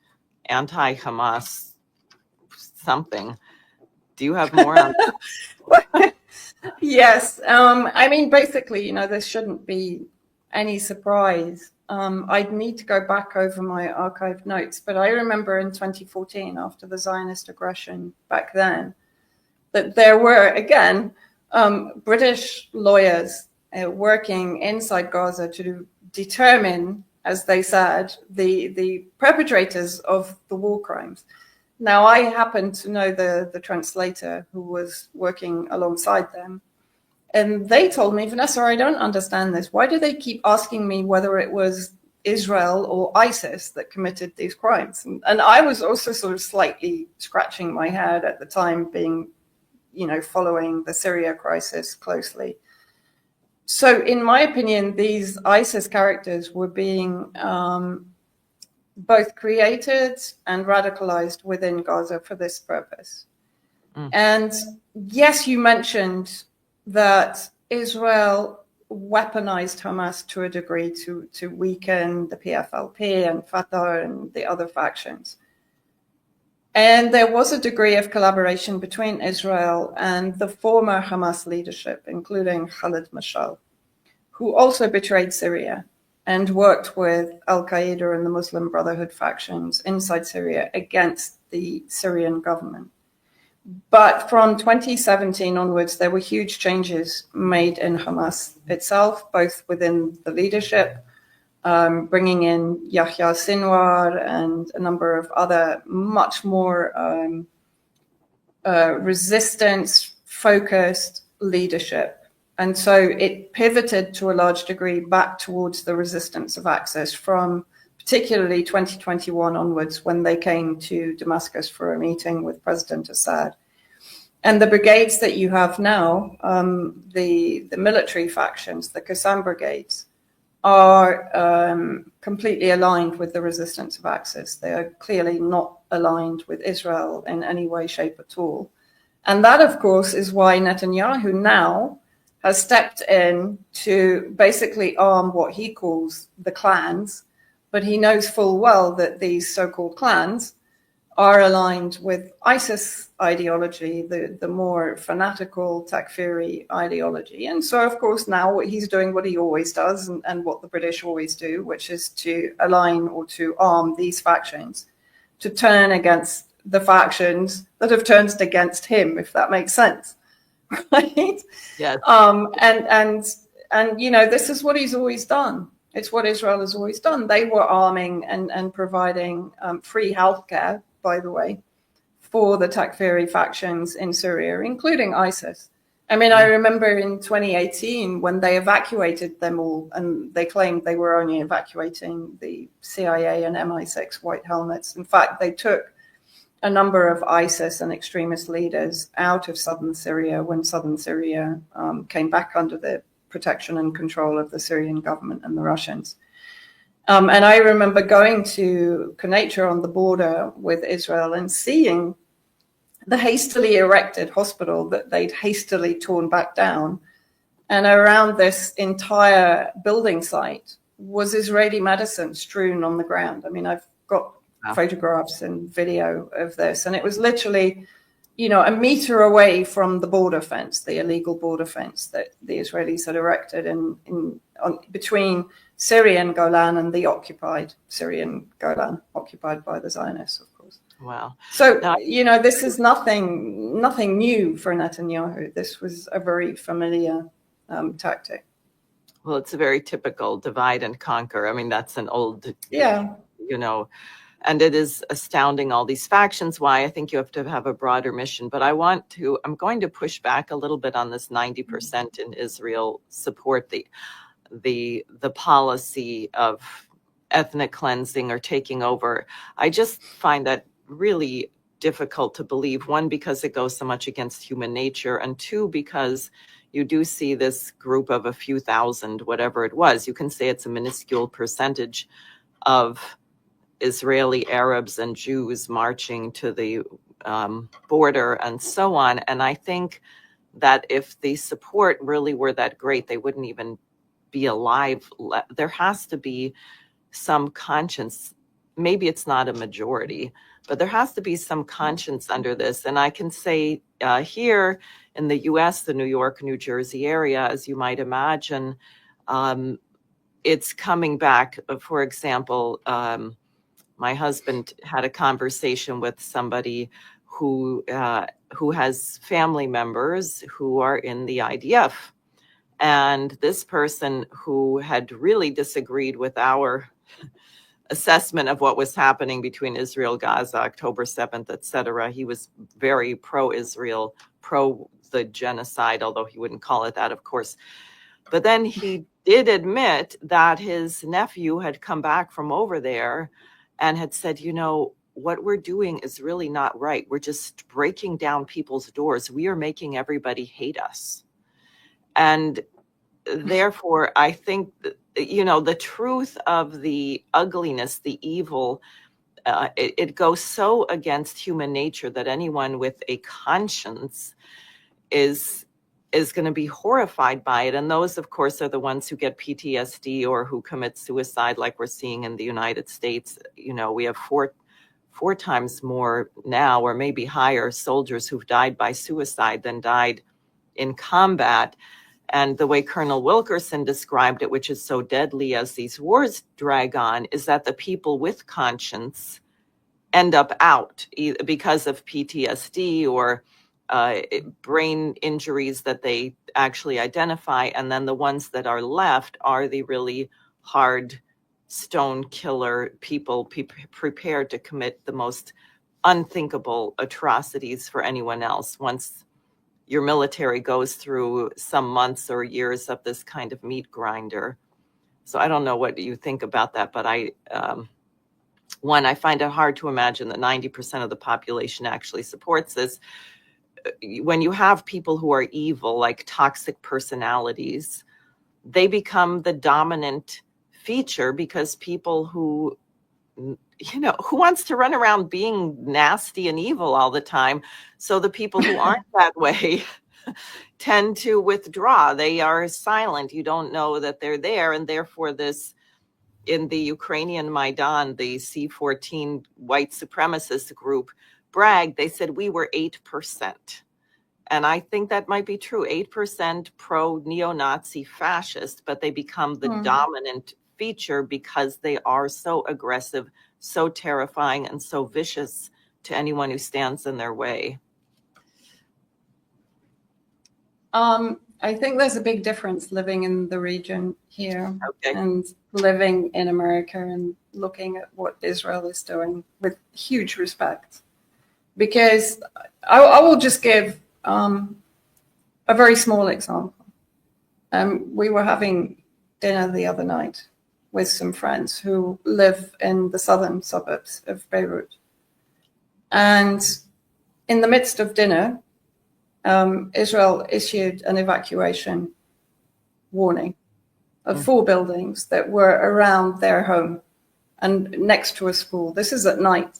Speaker 1: anti-Hamas something. Do you have more on that?
Speaker 2: Yes. I mean, basically, this shouldn't be any surprise. I'd need to go back over my archived notes, but I remember in 2014, after the Zionist aggression back then, that there were, again, British lawyers working inside Gaza to determine, as they said, the perpetrators of the war crimes. Now, I happen to know the translator who was working alongside them. And they told me, Vanessa, I don't understand this. Why do they keep asking me whether it was Israel or ISIS that committed these crimes? And I was also sort of slightly scratching my head at the time, being, following the Syria crisis closely. So in my opinion, these ISIS characters were being both created and radicalized within Gaza for this purpose. And yes, you mentioned that Israel weaponized Hamas to a degree to weaken the PFLP and Fatah and the other factions. And there was a degree of collaboration between Israel and the former Hamas leadership, including Khalid Mashal, who also betrayed Syria and worked with Al-Qaeda and the Muslim Brotherhood factions inside Syria against the Syrian government. But from 2017 onwards, there were huge changes made in Hamas itself, both within the leadership, bringing in Yahya Sinwar and a number of other much more resistance-focused leadership. And so it pivoted to a large degree back towards the resistance of access from particularly 2021 onwards, when they came to Damascus for a meeting with President Assad. And the brigades that you have now, the military factions, the Qassam brigades, are completely aligned with the resistance of access. They are clearly not aligned with Israel in any way, shape at all. And that, of course, is why Netanyahu now has stepped in to basically arm what he calls the clans, but he knows full well that these so-called clans are aligned with ISIS ideology, the more fanatical Takfiri ideology. And so, of course, now he's doing what he always does and what the British always do, which is to align or to arm these factions to turn against the factions that have turned against him, if that makes sense. Right?
Speaker 1: Yes.
Speaker 2: And this is what he's always done. It's what Israel has always done. They were arming and providing free healthcare, by the way, for the Takfiri factions in Syria, including ISIS. I mean, I remember in 2018 when they evacuated them all, and they claimed they were only evacuating the CIA and MI6 white helmets. In fact, they took a number of ISIS and extremist leaders out of southern Syria when southern Syria came back under the protection and control of the Syrian government and the Russians. And I remember going to Quneitra on the border with Israel and seeing the hastily erected hospital that they'd hastily torn back down. And around this entire building site was Israeli medicine strewn on the ground. I mean, I've got photographs and video of this, and it was literally a meter away from the border fence, the illegal border fence that the Israelis had erected between Syrian Golan and the occupied Syrian Golan, occupied by the Zionists, of course.
Speaker 1: Wow.
Speaker 2: So,
Speaker 1: Now,
Speaker 2: this is nothing new for Netanyahu. This was a very familiar tactic.
Speaker 1: well, it's a very typical divide and conquer. I mean, that's an old, and it is astounding, all these factions, why I think you have to have a broader mission. But I'm going to push back a little bit on this 90% in Israel support the policy of ethnic cleansing or taking over. I just find that really difficult to believe. One, because it goes so much against human nature, and two, because you do see this group of a few thousand, whatever it was. You can say it's a minuscule percentage of Israeli Arabs and Jews marching to the border and so on. And I think that if the support really were that great, they wouldn't even be alive. There has to be some conscience. Maybe it's not a majority, but there has to be some conscience under this. And I can say here in the U.S., the New York, New Jersey area, as you might imagine, it's coming back. For example, my husband had a conversation with somebody who has family members who are in the IDF. And this person who had really disagreed with our assessment of what was happening between Israel, Gaza, October 7th, etc. He was very pro-Israel, pro the genocide, although he wouldn't call it that, of course. But then he did admit that his nephew had come back from over there and had said, what we're doing is really not right. We're just breaking down people's doors. We are making everybody hate us. And therefore, I think, the truth of the ugliness, the evil, it goes so against human nature that anyone with a conscience is going to be horrified by it. And those, of course, are the ones who get PTSD or who commit suicide, like we're seeing in the United States. We have four times more now, or maybe higher, soldiers who've died by suicide than died in combat. And the way Colonel Wilkerson described it, which is so deadly as these wars drag on, is that the people with conscience end up out because of PTSD or brain injuries that they actually identify. And then the ones that are left are the really hard stone killer people prepared to commit the most unthinkable atrocities for anyone else once your military goes through some months or years of this kind of meat grinder. So I don't know what you think about that, but I find it hard to imagine that 90% of the population actually supports this. When you have people who are evil, like toxic personalities, they become the dominant feature because people who wants to run around being nasty and evil all the time? So the people who aren't that way tend to withdraw. They are silent. You don't know that they're there. And therefore in the Ukrainian Maidan, the C-14 white supremacist group bragged, they said we were 8%. And I think that might be true, 8% pro-neo-Nazi fascist, but they become the dominant feature because they are so aggressive, so terrifying, and so vicious to anyone who stands in their way.
Speaker 2: I think there's a big difference living in the region here and living in America and looking at what Israel is doing with huge respect. Because I will just give a very small example. We were having dinner the other night with some friends who live in the southern suburbs of Beirut. And in the midst of dinner, Israel issued an evacuation warning of 4 buildings that were around their home and next to a school. This is at night.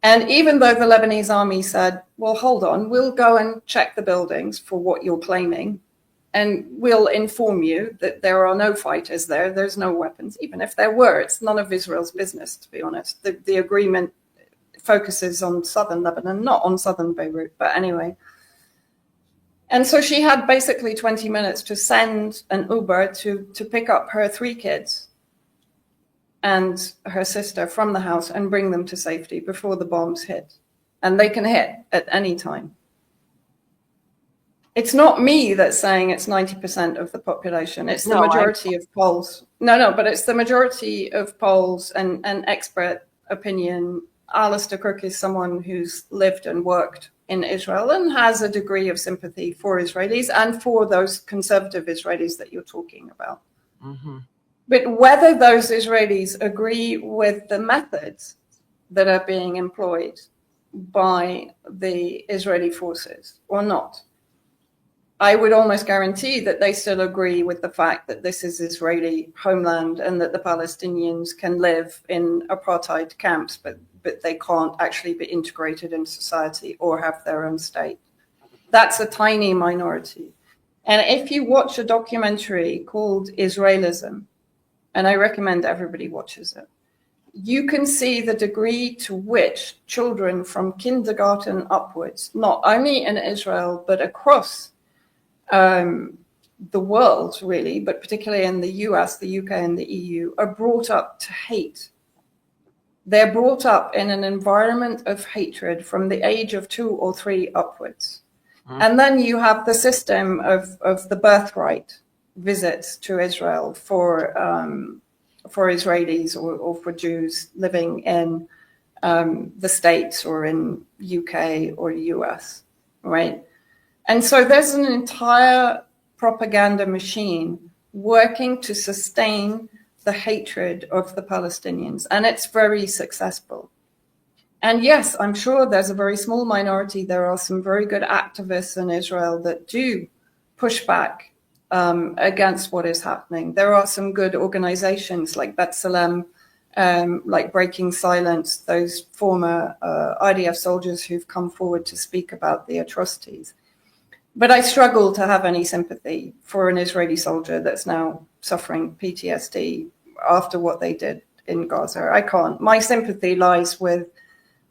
Speaker 2: And even though the Lebanese army said, well, hold on, we'll go and check the buildings for what you're claiming, and we'll inform you that there are no fighters there, there's no weapons. Even if there were, it's none of Israel's business, to be honest. The agreement focuses on southern Lebanon, not on southern Beirut, but anyway. And so she had basically 20 minutes to send an Uber to pick up her 3 kids and her sister from the house and bring them to safety before the bombs hit. And they can hit at any time. It's not me that's saying it's 90% of the population. It's the majority of polls. No, but it's the majority of polls and expert opinion. Alistair Cook is someone who's lived and worked in Israel and has a degree of sympathy for Israelis and for those conservative Israelis that you're talking about.
Speaker 1: Mm-hmm.
Speaker 2: But whether those Israelis agree with the methods that are being employed by the Israeli forces or not, I would almost guarantee that they still agree with the fact that this is Israeli homeland and that the Palestinians can live in apartheid camps, but they can't actually be integrated in society or have their own state. That's a tiny minority. And if you watch a documentary called Israelism, and I recommend everybody watches it, you can see the degree to which children from kindergarten upwards, not only in Israel, but across the world, really, but particularly in the US, the UK, and the EU, are brought up to hate. They're brought up in an environment of hatred from the age of 2 or 3 upwards. Mm-hmm. And then you have the system of the birthright visits to Israel for Israelis or for Jews living in the States or in UK or US, right? And so there's an entire propaganda machine working to sustain the hatred of the Palestinians, and it's very successful. And yes, I'm sure there's a very small minority. There are some very good activists in Israel that do push back against what is happening. There are some good organizations like B'Tselem, like Breaking Silence, those former IDF soldiers who've come forward to speak about the atrocities. But I struggle to have any sympathy for an Israeli soldier that's now suffering PTSD after what they did in Gaza. I can't. My sympathy lies with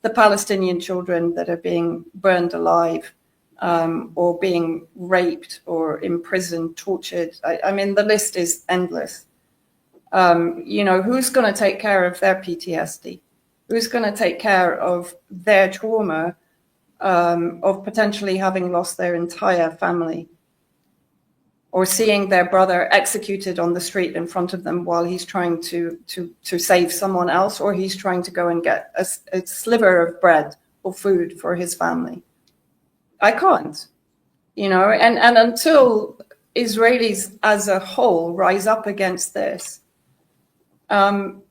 Speaker 2: the Palestinian children that are being burned alive or being raped or imprisoned, tortured. I mean, the list is endless. Who's going to take care of their PTSD? Who's going to take care of their trauma of potentially having lost their entire family or seeing their brother executed on the street in front of them while he's trying to save someone else, or he's trying to go and get a sliver of bread or food for his family? I can't, and until Israelis as a whole rise up against this, then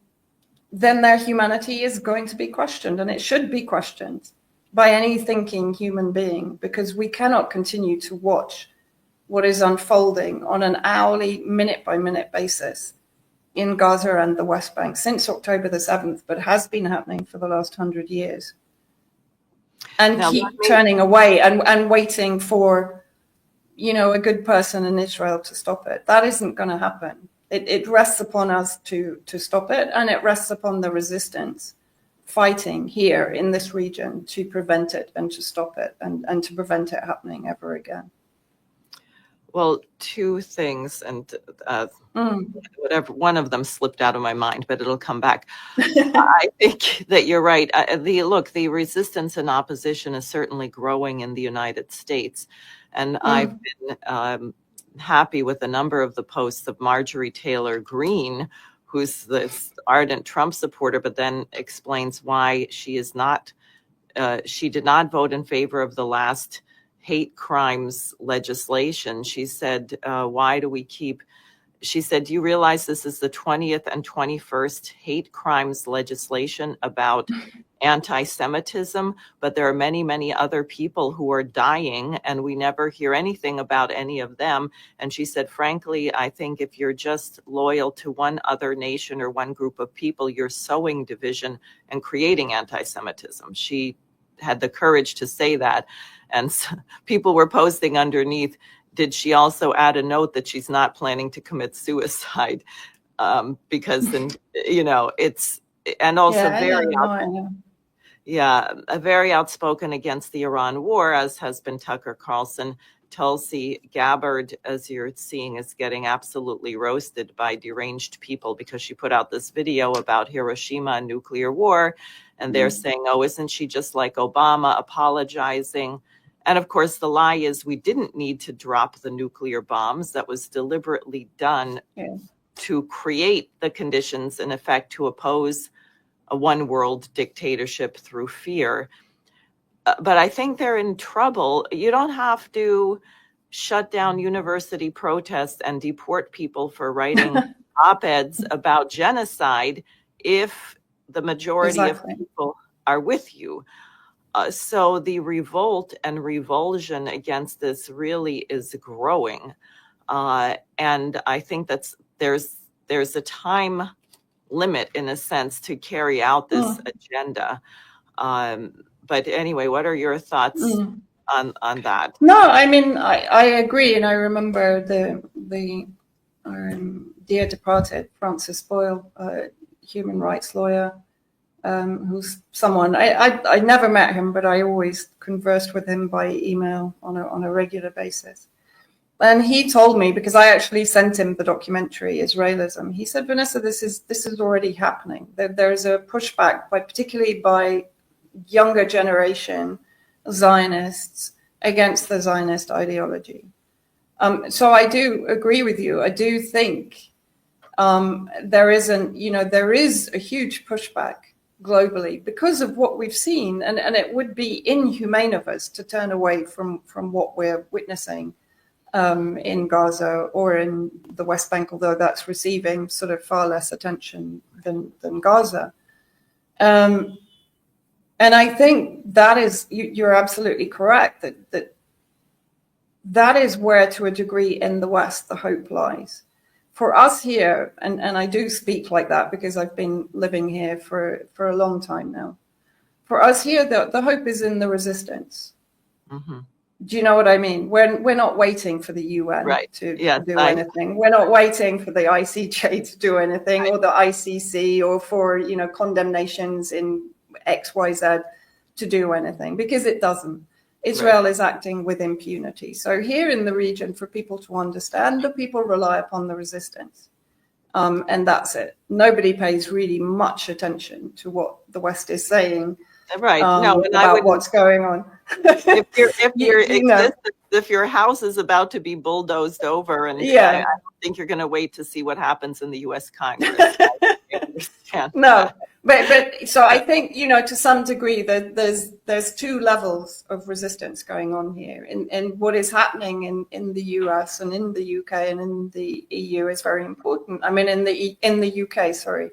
Speaker 2: their humanity is going to be questioned, and it should be questioned by any thinking human being, because we cannot continue to watch what is unfolding on an hourly, minute-by-minute basis in Gaza and the West Bank since October the 7th, but has been happening for the last 100 years. And now, keep turning away and waiting for, a good person in Israel to stop it. That isn't going to happen. It rests upon us to stop it, and it rests upon the resistance fighting here in this region to prevent it and to stop it and to prevent it happening ever again.
Speaker 1: Well, 2 things, and whatever, one of them slipped out of my mind, but it'll come back. I think that you're right. The resistance and opposition is certainly growing in the United States. And I've been happy with a number of the posts of Marjorie Taylor Greene, who's this ardent Trump supporter, but then explains why she did not vote in favor of the last hate crimes legislation. She said, she said, do you realize this is the 20th and 21st hate crimes legislation about anti-Semitism, but there are many, many other people who are dying and we never hear anything about any of them. And she said, frankly, I think if you're just loyal to one other nation or one group of people, you're sowing division and creating anti-Semitism. She had the courage to say that. And people were posting underneath, did she also add a note that she's not planning to commit suicide? Because then, it's, and also Yeah, very outspoken against the Iran war, as has been Tucker Carlson. Tulsi Gabbard, as you're seeing, is getting absolutely roasted by deranged people because she put out this video about Hiroshima and nuclear war. And they're saying, oh, isn't she just like Obama, apologizing? And of course, the lie is we didn't need to drop the nuclear bombs. That was deliberately done to create the conditions, in effect, to oppose a one world dictatorship through fear. But I think they're in trouble. You don't have to shut down university protests and deport people for writing op-eds about genocide if the majority of people are with you. So the revolt and revulsion against this really is growing. And I think there's a time limit, in a sense, to carry out this agenda. But anyway, what are your thoughts on that?
Speaker 2: No, I mean, I agree. And I remember the dear departed Francis Boyle, human rights lawyer, who's someone, I never met him, but I always conversed with him by email on a regular basis. And he told me, because I actually sent him the documentary Israelism, he said, Vanessa, this is already happening. There's a pushback, particularly by younger generation Zionists against the Zionist ideology. So I do agree with you. I do think there is a huge pushback globally because of what we've seen, and it would be inhumane of us to turn away from what we're witnessing in Gaza or in the West Bank, although that's receiving sort of far less attention than Gaza. And I think that is, you're absolutely correct, that is where, to a degree, in the West, the hope lies. For us here, and I do speak like that because I've been living here for a long time now. For us here, the hope is in the resistance. Mm-hmm. Do you know what I mean? We're not waiting for the UN to do anything. We're not waiting for the ICJ to do anything, or the ICC, or for condemnations in XYZ to do anything, because it doesn't. Israel is acting with impunity. So here in the region, for people to understand, the people rely upon the resistance. And that's it. Nobody pays really much attention to what the West is saying. About what's going on.
Speaker 1: If your house is about to be bulldozed over, and I don't think you're going to wait to see what happens in the U.S. Congress. I understand.
Speaker 2: No, but so I think to some degree that there's two levels of resistance going on here, and what is happening in the U.S. and in the U.K. and in the EU is very important. I mean, in the U.K., sorry.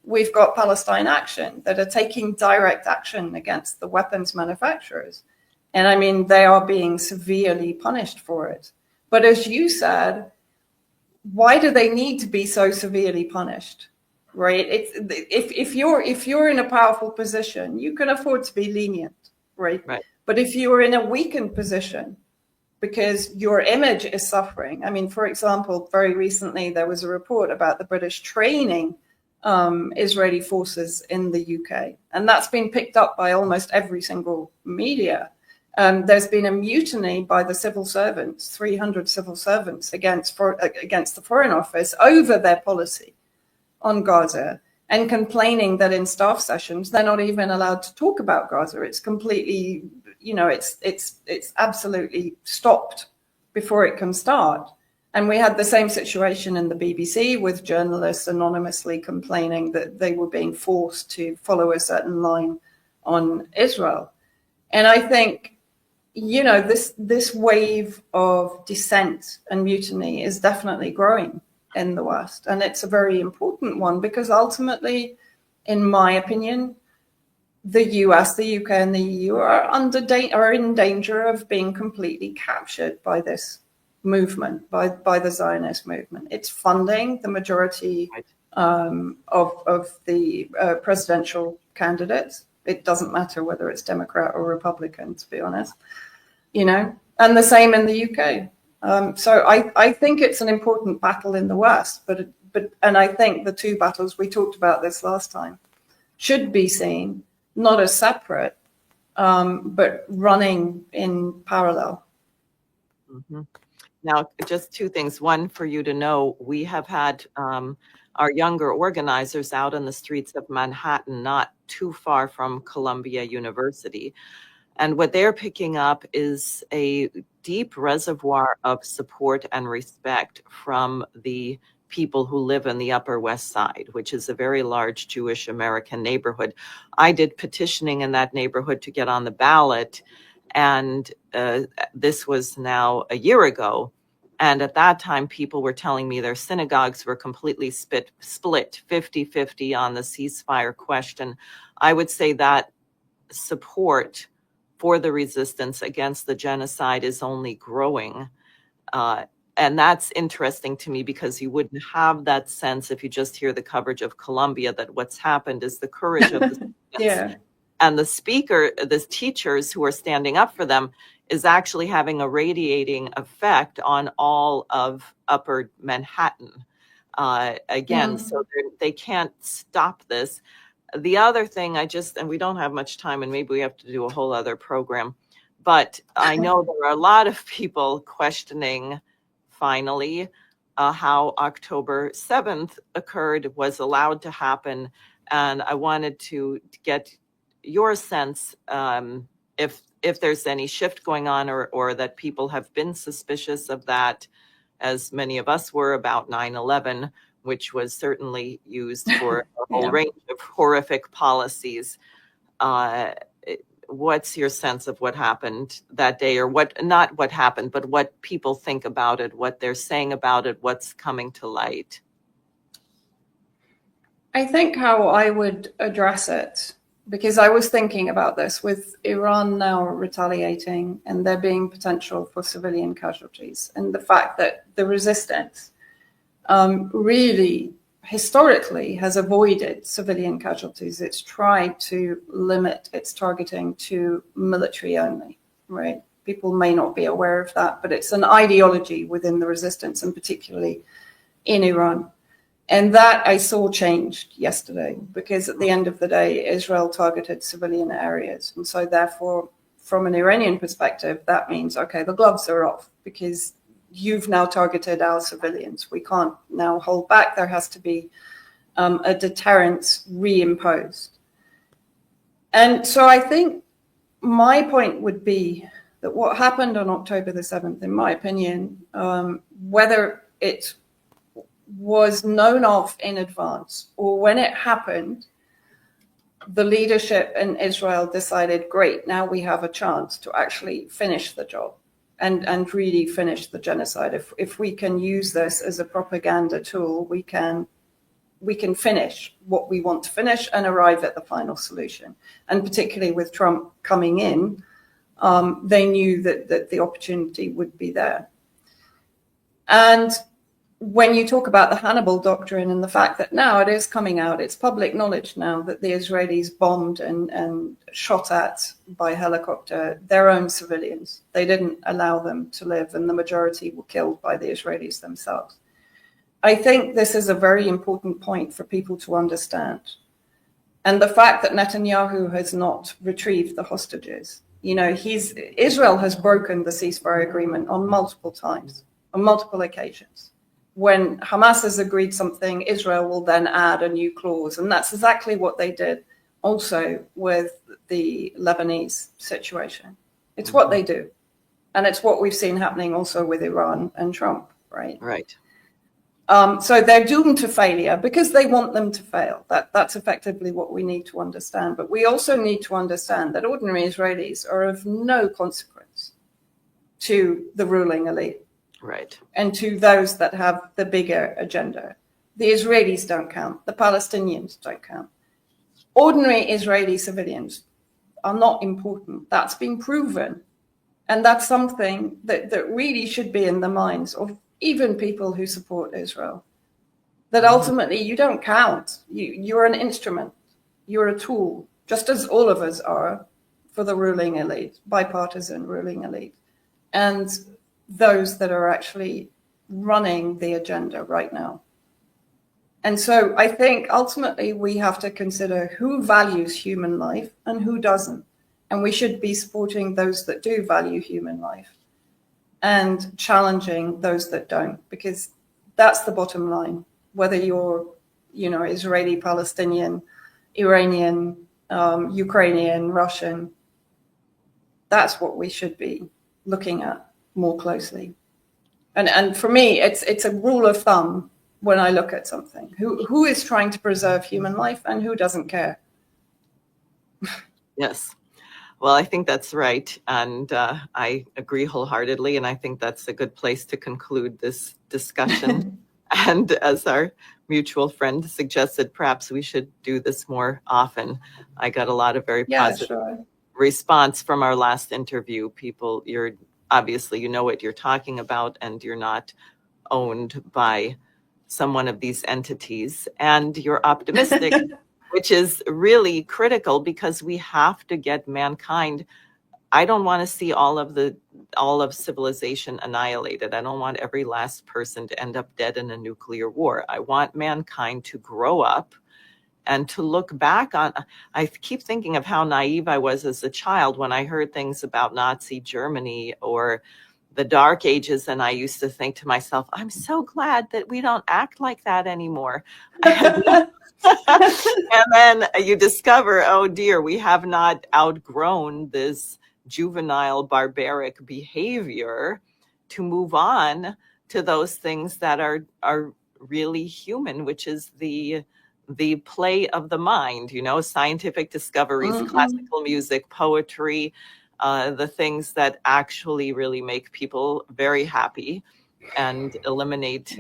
Speaker 2: We've got Palestine Action that are taking direct action against the weapons manufacturers. And I mean, they are being severely punished for it. But as you said, why do they need to be so severely punished? Right? If you're in a powerful position, you can afford to be lenient, right? But if you are in a weakened position because your image is suffering, I mean, for example, very recently there was a report about the British training Israeli forces in the UK. And that's been picked up by almost every single media. There's been a mutiny by the civil servants, 300 civil servants against the Foreign Office over their policy on Gaza, and complaining that in staff sessions, they're not even allowed to talk about Gaza. It's completely, it's absolutely stopped before it can start. And we had the same situation in the BBC with journalists anonymously complaining that they were being forced to follow a certain line on Israel. And I think, this wave of dissent and mutiny is definitely growing in the West. And it's a very important one because ultimately, in my opinion, the US, the UK, and the EU are in danger of being completely captured by this movement, by the Zionist movement. It's funding the majority of the presidential candidates. It doesn't matter whether it's Democrat or Republican, to be honest, and the same in the UK. So I think it's an important battle in the West, but I think the two battles, we talked about this last time, should be seen not as separate, but running in parallel.
Speaker 1: Mm-hmm. Now, just two things. One, for you to know, we have had our younger organizers out in the streets of Manhattan, not too far from Columbia University. And what they're picking up is a deep reservoir of support and respect from the people who live in the Upper West Side, which is a very large Jewish American neighborhood. I did petitioning in that neighborhood to get on the ballot, and this was now a year ago. And at that time, people were telling me their synagogues were completely split 50-50 on the ceasefire question. I would say that support for the resistance against the genocide is only growing. And that's interesting to me, because you wouldn't have that sense if you just hear the coverage of Columbia, that what's happened is the courage of the students.
Speaker 2: Yeah.
Speaker 1: And the teachers who are standing up for them is actually having a radiating effect on all of Upper Manhattan. Again, so they can't stop this. The other thing and we don't have much time, and maybe we have to do a whole other program, but I know there are a lot of people questioning, finally, how October 7th was allowed to happen. And I wanted to get your sense, if there's any shift going on, or that people have been suspicious of that, as many of us were about 9/11, which was certainly used for a whole range of horrific policies. What's your sense of what happened that day, or not what happened, but what people think about it, what they're saying about it, what's coming to light?
Speaker 2: I think how I would address it, because I was thinking about this with Iran now retaliating and there being potential for civilian casualties, and the fact that the resistance really historically has avoided civilian casualties. It's tried to limit its targeting to military only, right? People may not be aware of that, but it's an ideology within the resistance, and particularly in Iran. And that I saw changed yesterday, because at the end of the day, Israel targeted civilian areas. And so therefore, from an Iranian perspective, that means, okay, the gloves are off, because you've now targeted our civilians. We can't now hold back. There has to be a deterrence reimposed. And so I think my point would be that what happened on October the 7th, in my opinion, whether it was known of in advance or when it happened, the leadership in Israel decided, great, now we have a chance to actually finish the job and really finish the genocide. If we can use this as a propaganda tool, we can finish what we want to finish and arrive at the final solution. And particularly with Trump coming in, they knew that the opportunity would be there. And when you talk about the Hannibal Doctrine and the fact that now it is coming out, it's public knowledge now that the Israelis bombed and shot at by helicopter their own civilians. They didn't allow them to live, and the majority were killed by the Israelis themselves. I think this is a very important point for people to understand. And the fact that Netanyahu has not retrieved the hostages, Israel has broken the ceasefire agreement on multiple times, on multiple occasions. When Hamas has agreed something, Israel will then add a new clause. And that's exactly what they did also with the Lebanese situation. It's what they do. And it's what we've seen happening also with Iran and Trump, right?
Speaker 1: Right.
Speaker 2: So they're doomed to failure because they want them to fail. That's effectively what we need to understand. But we also need to understand that ordinary Israelis are of no consequence to the ruling elite.
Speaker 1: Right.
Speaker 2: And to those that have the bigger agenda. The Israelis don't count. The Palestinians don't count. Ordinary Israeli civilians are not important. That's been proven. And that's something that really should be in the minds of even people who support Israel. That ultimately you don't count. You're an instrument. You're a tool, just as all of us are, for the ruling elite, bipartisan ruling elite. And those that are actually running the agenda right now. And so I think ultimately we have to consider who values human life and who doesn't. And we should be supporting those that do value human life and challenging those that don't, because that's the bottom line. Whether you're, Israeli, Palestinian, Iranian, Ukrainian, Russian, that's what we should be looking at more closely. And for me, it's a rule of thumb when I look at something. Who is trying to preserve human life and who doesn't care?
Speaker 1: Yes. Well, I think that's right. And I agree wholeheartedly. And I think that's a good place to conclude this discussion. And as our mutual friend suggested, perhaps we should do this more often. I got a lot of very positive response from our last interview. People, obviously, you know what you're talking about, and you're not owned by someone of these entities. And you're optimistic, which is really critical, because we have to get mankind. I don't want to see all of civilization annihilated. I don't want every last person to end up dead in a nuclear war. I want mankind to grow up and to look back on. I keep thinking of how naive I was as a child when I heard things about Nazi Germany or the Dark Ages, and I used to think to myself, I'm so glad that we don't act like that anymore. And then you discover, oh dear, we have not outgrown this juvenile barbaric behavior to move on to those things that are really human, which is the play of the mind, scientific discoveries, classical music, poetry, the things that actually really make people very happy and eliminate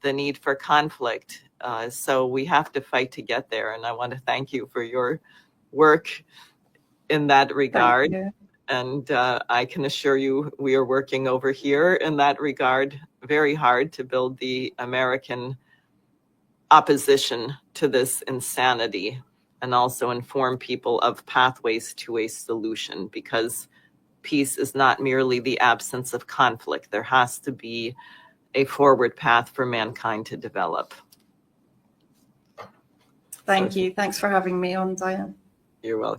Speaker 1: the need for conflict. So we have to fight to get there. And I want to thank you for your work in that regard. And I can assure you we are working over here in that regard very hard to build the American opposition to this insanity, and also inform people of pathways to a solution, because peace is not merely the absence of conflict. There has to be a forward path for mankind to develop.
Speaker 2: Thank you. Thanks for having me on, Diane.
Speaker 1: You're welcome.